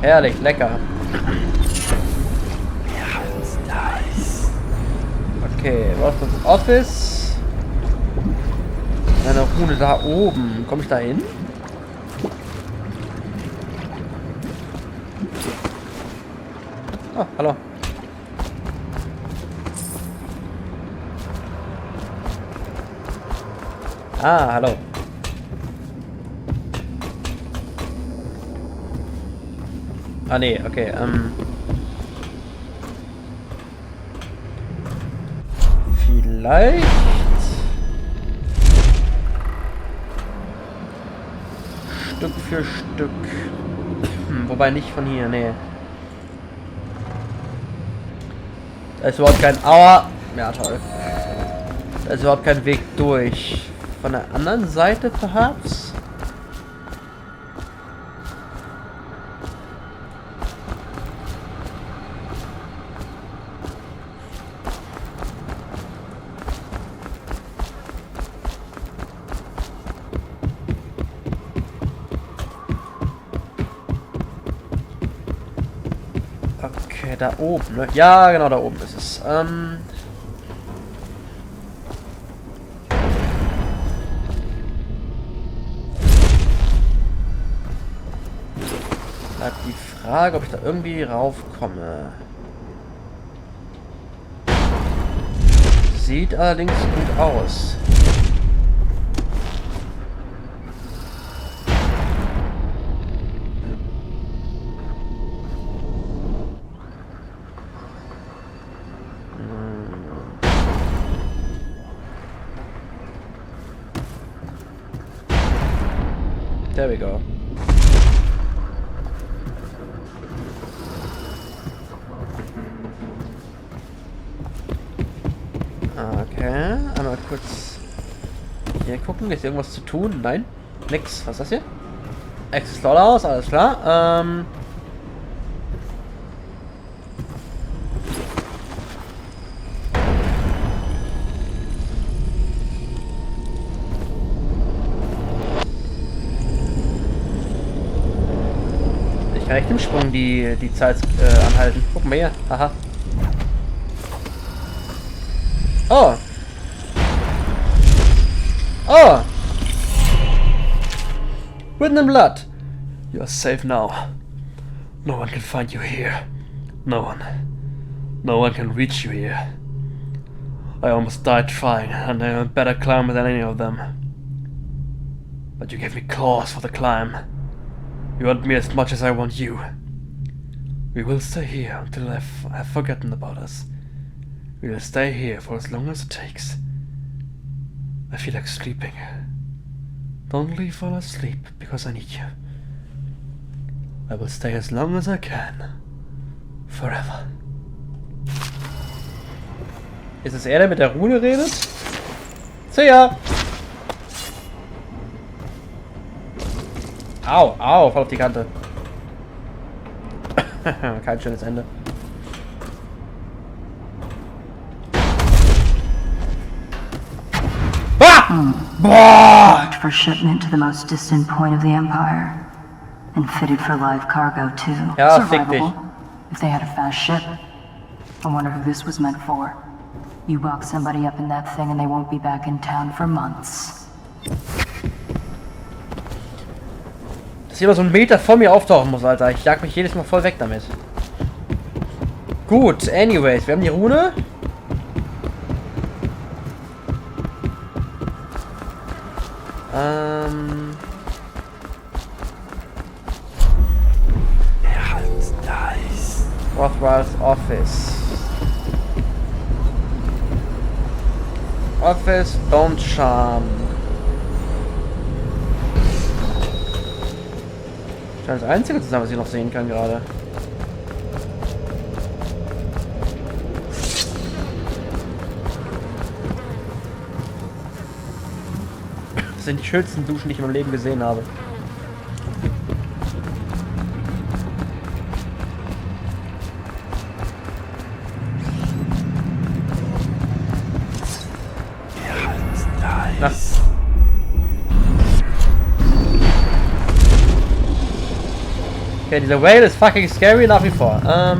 Herrlich, lecker. Okay, was ist das Office? Eine Rune da oben. Komme ich da hin? Oh, hallo. Ah, hallo. Ah, nee, okay, vielleicht... Stück für Stück. Wobei nicht von hier, nee. Da ist überhaupt kein... Aua! Ja, toll. Da ist überhaupt kein Weg durch. Von der anderen Seite, perhaps? Okay, da oben, ne? Ja, genau, da oben ist es. Bleibt die Frage, ob ich da irgendwie raufkomme. Sieht allerdings gut aus. There we go. Okay, einmal kurz hier gucken. Ist irgendwas zu tun? Nein? Nix. Was ist das hier? Access Slaughterhouse, alles klar. Ich kann echt im Sprung die Zeit anhalten. Guck mal hier. Haha. Oh. Oh. Written in blood. You are safe now. No one can find you here. No one. No one can reach you here. I almost died trying, and I'm a better climber than any of them. But you gave me claws for the climb. You want me as much as I want you. We will stay here until I have forgotten about us. We will stay here for as long as it takes. I feel like sleeping. Don't leave while I sleep, because I need you. I will stay as long as I can. Forever. Ist es er, der mit der Rune redet? See ya! Au, au, voll auf die Kante. Kein schönes Ende. Marked for shipment to the most distant point of the Empire. And fitted for live cargo, too. Ja, fick dich. Survivable, if they had a fast ship. I wonder who this was meant for. You box somebody up in that thing and they won't be back in town for months. Dass jemand so einen Meter vor mir auftauchen muss, Alter. Ich jag mich jedes Mal voll weg damit. Gut, anyways, wir haben die Rune. Rothwell's Office. Office, don't charm. Scheint das einzige zu sein, was ich noch sehen kann gerade. Das sind die schönsten Duschen, die ich in meinem Leben gesehen habe. Na. Okay, dieser Whale ist fucking scary nach wie vor. Hallo.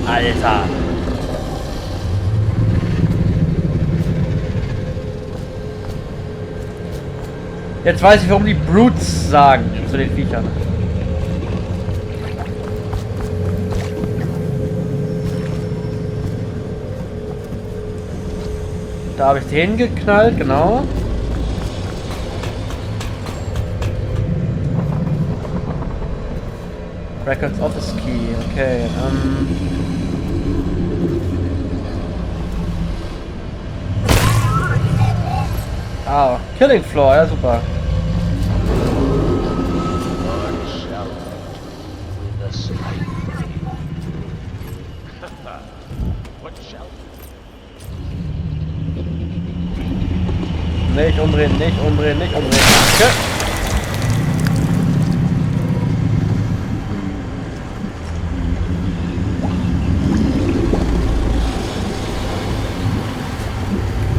Alter. Jetzt weiß ich, warum die Brutes sagen zu den Viechern. Da habe ich den geknallt, genau. Records Office Key, okay. Ah, Killing Floor, ja super. Nicht umdrehen, nicht umdrehen, nicht umdrehen. Okay.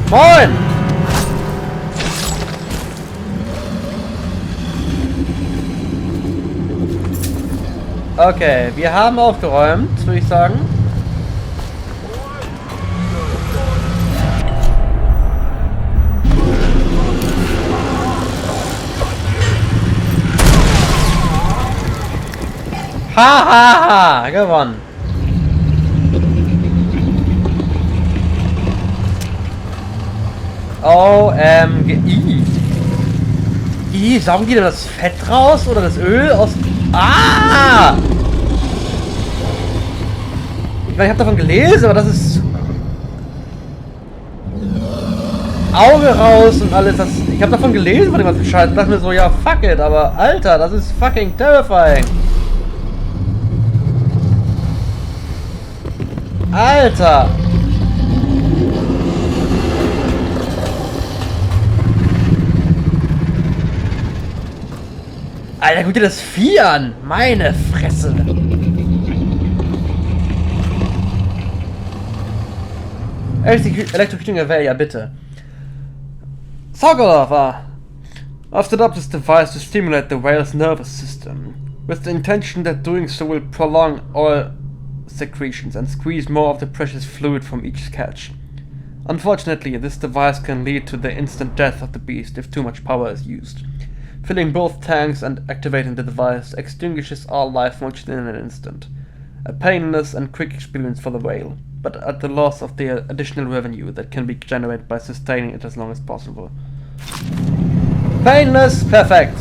Moin! Okay, wir haben aufgeräumt, würde ich sagen. Hahaha, gewonnen. OMG. Saugen die denn das Fett raus oder das Öl aus... Ah! Ich meine, ich habe davon gelesen, aber das ist... Auge raus und alles. Das... Ich habe davon gelesen von dem ganzen Scheiß und dachte mir so, ja, fuck it, aber Alter, das ist fucking terrifying. Alter! Alter, guck dir das Vieh an! Meine Fresse! Electrocuting a whale, ja bitte. Sokolov I've set up this device to stimulate the whale's nervous system, with the intention that doing so will prolong oil secretions and squeeze more of the precious fluid from each catch. Unfortunately, this device can lead to the instant death of the beast if too much power is used. Filling both tanks and activating the device extinguishes all life motion in an instant. A painless and quick experience for the whale, but at the loss of the additional revenue that can be generated by sustaining it as long as possible. Painless, perfect!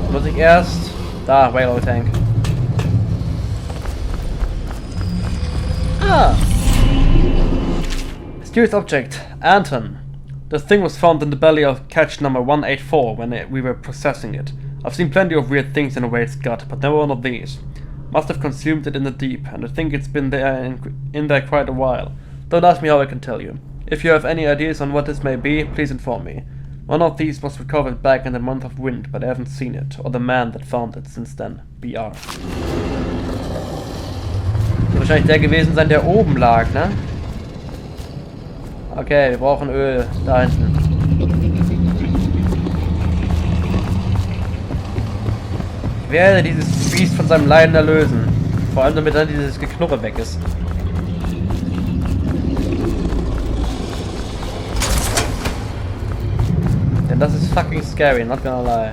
Muss ich erst... Da, Railroad Tank. Ah! Mysterious object. Anton. The thing was found in the belly of catch number 184 when we were processing it. I've seen plenty of weird things in a whale's gut, but never one of these. Must have consumed it in the deep, and I think it's been there in there quite a while. Don't ask me how I can tell you. If you have any ideas on what this may be, please inform me. One of these was recovered back in the month of wind, but I haven't seen it, or the man that found it since then. BR. Wird wahrscheinlich der gewesen sein, der oben lag, ne? Okay, wir brauchen Öl. Da hinten. Ich werde dieses Biest von seinem Leiden erlösen. Vor allem damit dann dieses Geknurre weg ist. Denn das ist fucking scary, not gonna lie.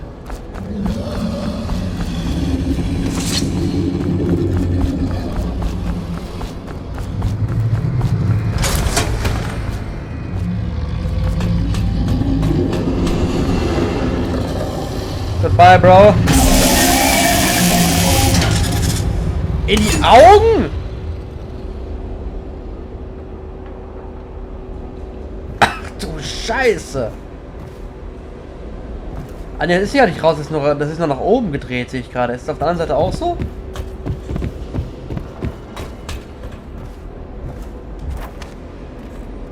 Goodbye, Bro. In die Augen? Ach du Scheiße. Ah ne, das ist ja nicht raus, das ist nur nach oben gedreht, sehe ich gerade. Ist das auf der anderen Seite auch so?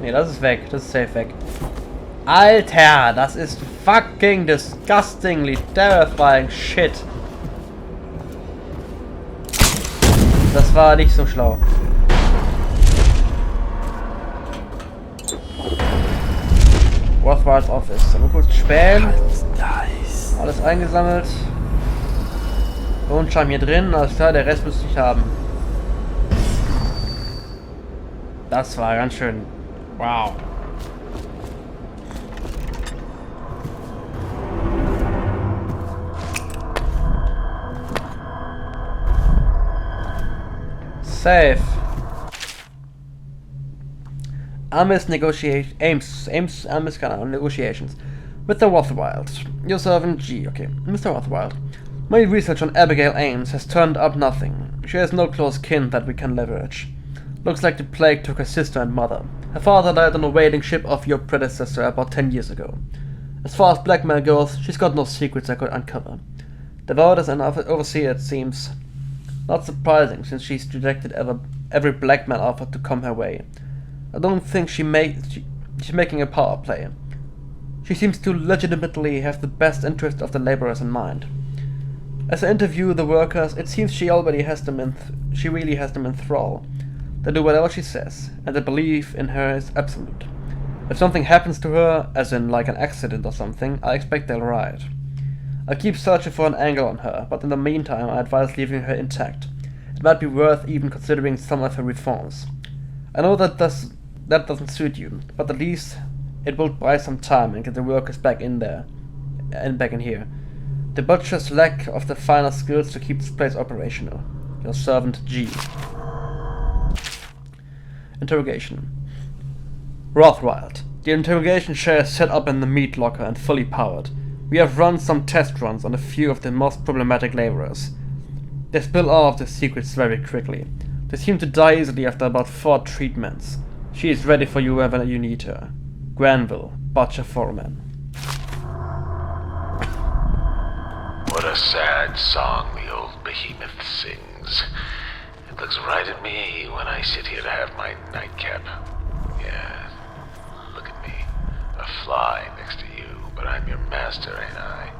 Ne, das ist weg. Das ist safe weg. Alter, das ist fucking disgustingly terrifying shit. Das war nicht so schlau. Rothwild's Office. Mal kurz spähen. Alles eingesammelt. Tonschirm hier drin. Alles klar, der Rest müsste ich haben. Das war ganz schön. Wow. Safe. Amos negotiations with the Rothwild. Your servant G. Okay, Mr. Rothwild. My research on Abigail Ames has turned up nothing. She has no close kin that we can leverage. Looks like the plague took her sister and mother. Her father died on a whaling ship of your predecessor about 10 years ago. As far as blackmail goes, she's got no secrets I could uncover. Devout as an overseer, it seems. Not surprising, since she's rejected every blackmail offer to come her way. I don't think she's making a power play. She seems to legitimately have the best interest of the laborers in mind. As I interview the workers, it seems she really has them in thrall. They do whatever she says, and the belief in her is absolute. If something happens to her, as in like an accident or something, I expect they'll riot. I'll keep searching for an angle on her, but in the meantime I advise leaving her intact. It might be worth even considering some of her reforms. I know that doesn't suit you, but at least it will buy some time and get the workers back in there, and back in here. The butcher's lack of the finer skills to keep this place operational. Your servant G. Interrogation. Rothwild. The interrogation chair is set up in the meat locker and fully powered. We have run some test runs on a few of the most problematic laborers. They spill all of their secrets very quickly. They seem to die easily after about 4 treatments. She is ready for you whenever you need her. Granville, Butcher Foreman. What a sad song the old behemoth sings. It looks right at me when I sit here to have my nightcap. Yeah, look at me. A fly next to you, but I'm your master, ain't I?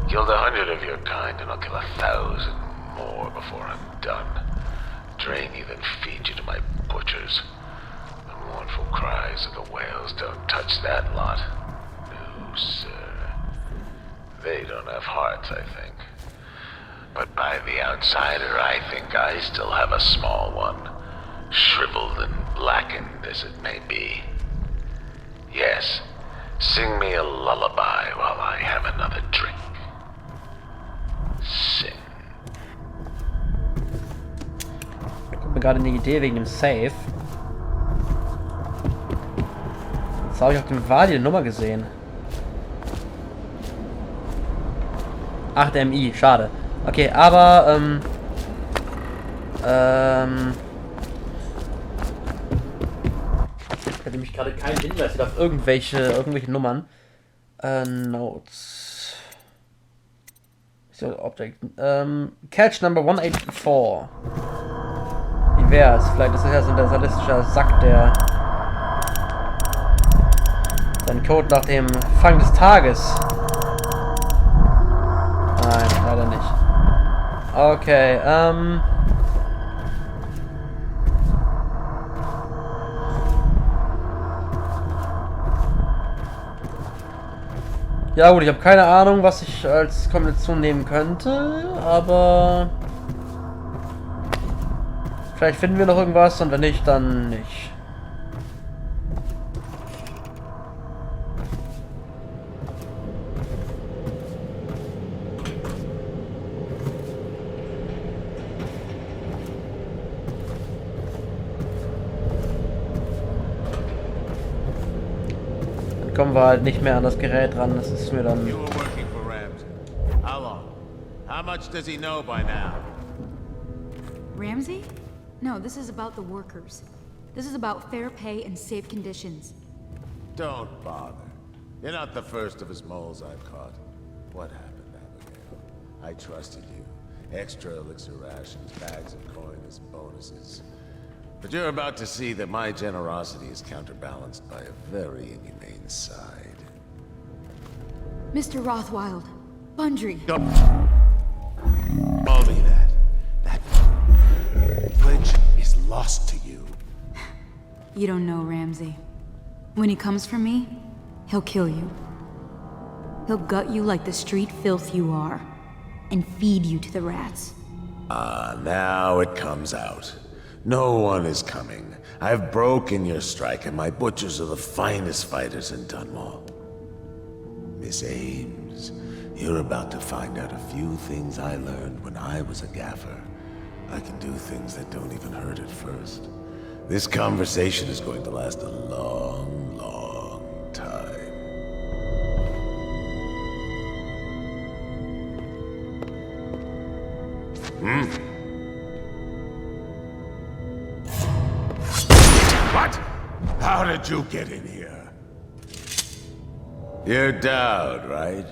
Killed 100 of your kind, and I'll kill 1,000 more before I'm done. Drain you, then feed you to my butchers. The mournful cries of the whales don't touch that lot. No, sir. They don't have hearts, I think. But by the outsider, I think I still have a small one. Shriveled and blackened as it may be. Yes, sing me a lullaby while I have another drink. Sing. Ich habe gerade eine Idee wegen dem Safe. Jetzt habe ich auf dem Wadi die Nummer gesehen. 8 MI, schade. Okay, aber ich hatte mich gerade keinen Hinweis wieder auf irgendwelche Nummern. Notes. So, Object. Catch Number 184. Wie wär's? Vielleicht ist das ja so ein sadistischer Sack, der seinen Code nach dem Fang des Tages. Nein, leider nicht. Okay, ja gut, ich habe keine Ahnung, was ich als Kombination nehmen könnte, aber vielleicht finden wir noch irgendwas und wenn nicht, dann nicht. Kommen wir halt nicht mehr an das Gerät ran, das ist mir dann... You were working for Ramsey. How long? How much does he know by now? Ramsey? No, this is about the workers. This is about fair pay and safe conditions. Don't bother. You're not the first of his moles I've caught. What happened, Abigail? I trusted you. Extra elixir rations, bags of coin as bonuses. But you're about to see that my generosity is counterbalanced by a very inhumane side. Mr. Rothwild, Bundry. Don't call me that. That pledge is lost to you. You don't know Ramsey. When he comes for me, he'll kill you. He'll gut you like the street filth you are, and feed you to the rats. Ah, now it comes out. No one is coming. I've broken your strike, and my butchers are the finest fighters in Dunwall. Miss Ames, you're about to find out a few things I learned when I was a gaffer. I can do things that don't even hurt at first. This conversation is going to last a long, long time. What? How did you get in here? You're Dowd, right?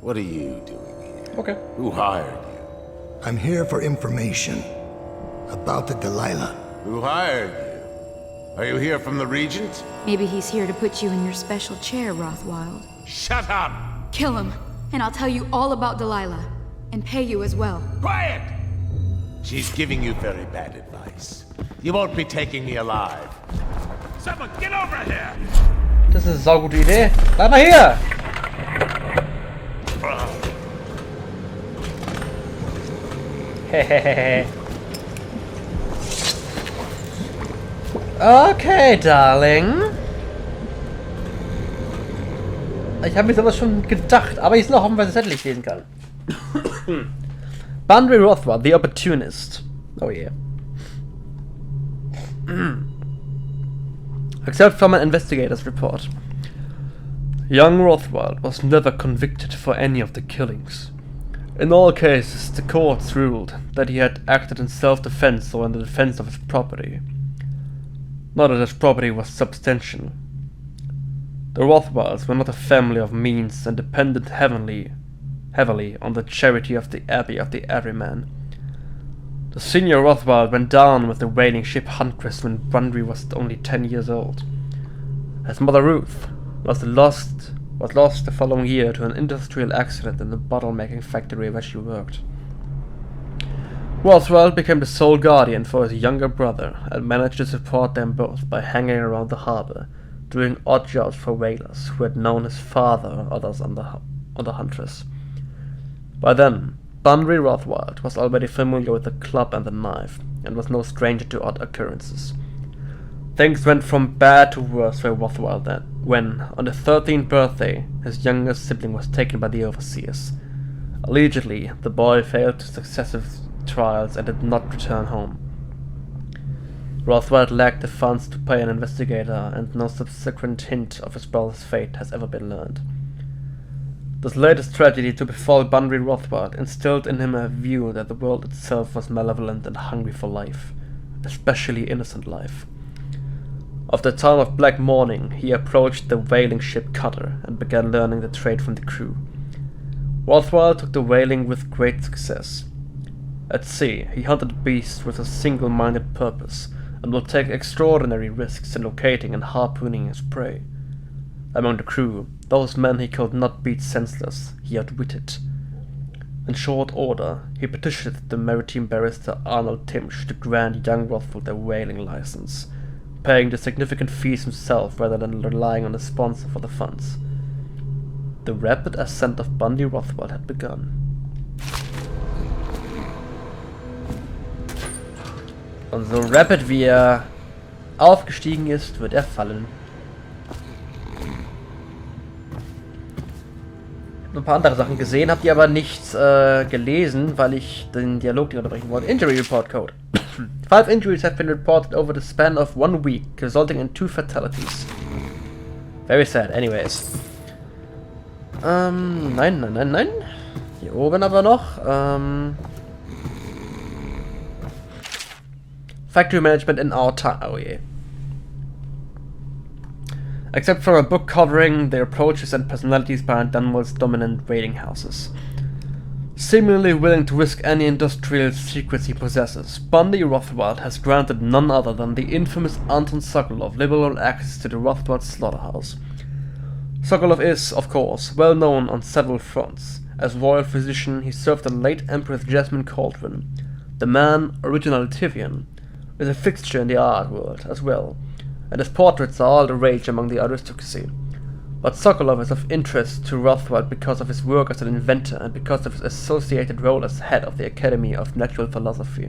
What are you doing here? Okay. Who hired you? I'm here for information about the Delilah. Who hired you? Are you here from the Regent? Maybe he's here to put you in your special chair, Rothwild. Shut up! Kill him, and I'll tell you all about Delilah. And pay you as well. Quiet! She's giving you very bad advice. You won't be taking me alive. Someone get over here! Das ist eine saugute Idee. Bleib mal hier! Hehehe. Okay, Darling. Ich habe mir sowas schon gedacht, aber ich soll auch hoffen, weil ich es endlich lesen kann. Bundry Rothwild, the Opportunist. Oh yeah. Except from an investigator's report. Young Rothwild was never convicted for any of the killings. In all cases, the courts ruled that he had acted in self-defense or in the defense of his property. Not that his property was substantial. The Rothwilds were not a family of means and depended heavily on the charity of the Abbey of the Everyman. The senior Rothwild went down with the whaling ship Huntress when Bundry was only 10 years old. His mother Ruth was lost the following year to an industrial accident in the bottle-making factory where she worked. Rothwild became the sole guardian for his younger brother and managed to support them both by hanging around the harbor, doing odd jobs for whalers who had known his father or others on the Huntress. By then, Bundry Rothwild was already familiar with the club and the knife, and was no stranger to odd occurrences. Things went from bad to worse for Rothwild then, when, on his 13th birthday, his youngest sibling was taken by the overseers. Allegedly, the boy failed successive trials and did not return home. Rothwild lacked the funds to pay an investigator, and no subsequent hint of his brother's fate has ever been learned. This latest tragedy to befall Bundry Rothwild instilled in him a view that the world itself was malevolent and hungry for life, especially innocent life. After a time of black mourning, he approached the whaling ship cutter and began learning the trade from the crew. Rothwild took to whaling with great success. At sea, he hunted beasts with a single-minded purpose, and would take extraordinary risks in locating and harpooning his prey. Among the crew, those men he could not beat senseless, he outwitted. In short order, he petitioned the maritime barrister Arnold Timsch to grant young Rothwild a whaling license, paying the significant fees himself rather than relying on a sponsor for the funds. The rapid ascent of Bundry Rothwild had begun. Und so rapid wie er aufgestiegen ist, wird er fallen. Ich habe ein paar andere Sachen gesehen, habe die aber nicht gelesen, weil ich den Dialog nicht unterbrechen wollte. Injury Report Code. 5 injuries have been reported over the span of 1 week, resulting in 2 fatalities. Very sad, anyways. Nein. Hier oben aber noch. Factory management in our town. Oh yeah. Except for a book covering the approaches and personalities behind Dunwall's dominant whaling houses. seemingly willing to risk any industrial secrets he possesses, Bundy Rothwald has granted none other than the infamous Anton Sokolov liberal access to the Rothwald slaughterhouse. Sokolov is, of course, well known on several fronts. As royal physician, he served the late Empress Jasmine Cauldron. The man, originally Tivian, is a fixture in the art world as well, and his portraits are all the rage among the aristocracy. But Sokolov is of interest to Rothwald because of his work as an inventor and because of his associated role as head of the Academy of Natural Philosophy.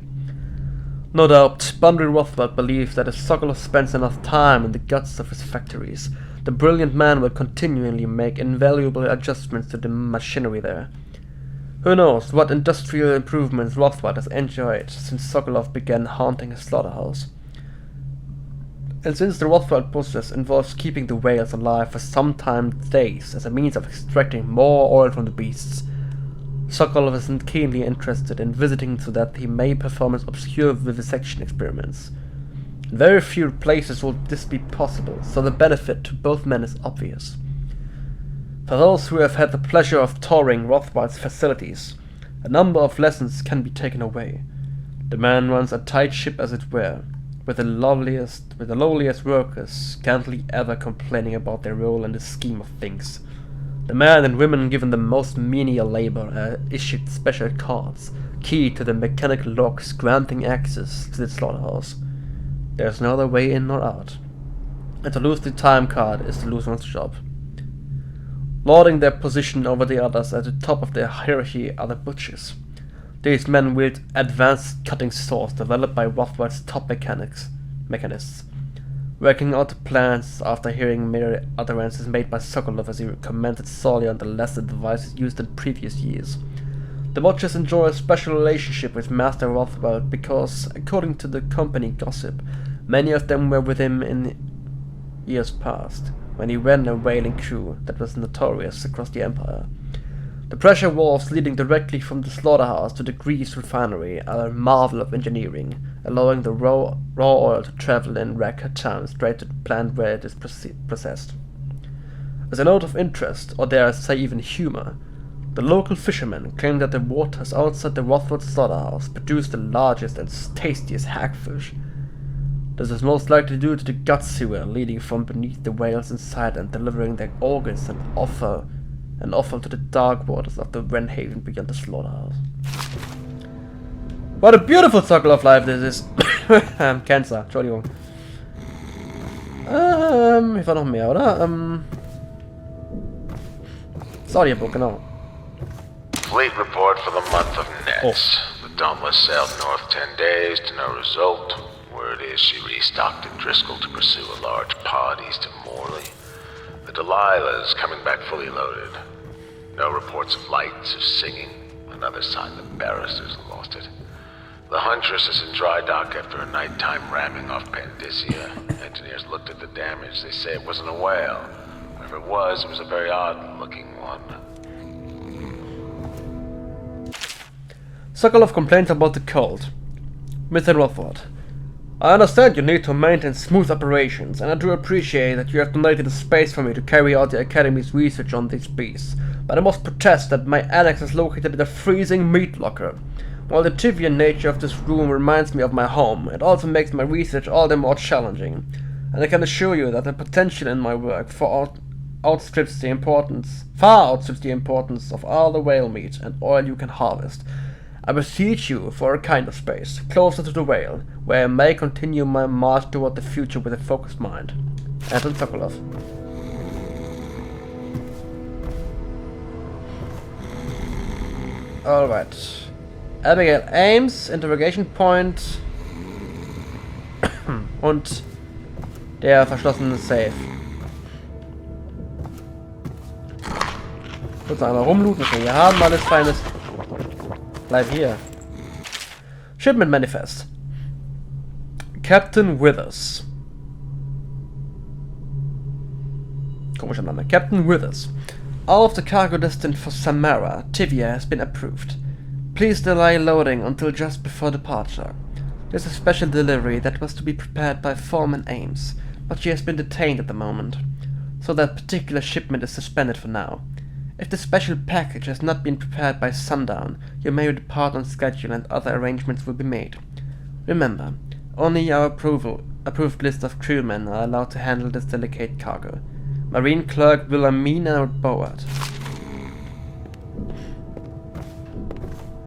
No doubt, Bundy Rothwald believes that if Sokolov spends enough time in the guts of his factories, the brilliant man will continually make invaluable adjustments to the machinery there. Who knows what industrial improvements Rothwald has enjoyed since Sokolov began haunting his slaughterhouse. And since the Rothwald process involves keeping the whales alive for sometimes days as a means of extracting more oil from the beasts, Sokolov is keenly interested in visiting so that he may perform his obscure vivisection experiments. In very few places will this be possible, so the benefit to both men is obvious. For those who have had the pleasure of touring Rothwald's facilities, a number of lessons can be taken away. The man runs a tight ship, as it were, with the lowliest workers scantly ever complaining about their role in the scheme of things. The men and women given the most menial labor are issued special cards, key to the mechanical locks granting access to the slaughterhouse. There is no other way in or out, and to lose the time card is to lose one's job. Lording their position over the others at the top of their hierarchy are the butchers. These men wield advanced cutting saws developed by Rothwald's top mechanists, working out the plans after hearing mere utterances made by Sokolov as he commented solely on the lesser devices used in previous years. The Watchers enjoy a special relationship with Master Rothwald because, according to the company gossip, many of them were with him in years past, when he ran a whaling crew that was notorious across the Empire. The pressure valves leading directly from the slaughterhouse to the grease refinery are a marvel of engineering, allowing the raw oil to travel in record time straight to the plant where it is processed. As a note of interest, or dare I say even humor, the local fishermen claim that the waters outside the Rothwald slaughterhouse produce the largest and tastiest hagfish. This is most likely due to the gut sewer leading from beneath the whales inside and delivering their organs and offal to the dark waters of the Wrenhaven beyond the slaughterhouse. What a beautiful circle of life this is! Cancer, Entschuldigung. Hier war noch mehr, oder? Das Audiobook, genau. Fleet report for the month of Nets. The Dauntless sailed north 10 days to no result. Word is she restocked at Driscoll to pursue a large pod east of Morley. The Delilah is coming back fully loaded. No reports of lights or singing. Another sign the barristers lost it. The Huntress is in dry dock after a nighttime ramming off Pandyssia. Engineers looked at the damage. They say it wasn't a whale. Or if it was a very odd-looking one. Sokolov complains about the cold. Mr. Rothwald, I understand you need to maintain smooth operations, and I do appreciate that you have donated the space for me to carry out the Academy's research on these beasts, but I must protest that my annex is located in a freezing meat locker. While the trivial nature of this room reminds me of my home, it also makes my research all the more challenging, and I can assure you that the potential in my work far outstrips the importance of all the whale meat and oil you can harvest. I beseech you for a kinder space, closer to the whale, where I may continue my march toward the future with a focused mind. Anton Sokolov. Alright. Abigail Ames, Interrogation Point und der verschlossene Safe. Kurz einmal rumlooten, was wir hier haben, alles feines. Bleib hier. Shipment Manifest. Captain Withers. Komischer Name. Captain Withers. All of the cargo destined for Samara, Tivia, has been approved. Please delay loading until just before departure. There's a special delivery that was to be prepared by Foreman Ames, but she has been detained at the moment, so that particular shipment is suspended for now. If the special package has not been prepared by sundown, you may depart on schedule and other arrangements will be made. Remember, only our approved list of crewmen are allowed to handle this delicate cargo. Marine Clerk Wilhelmina Board.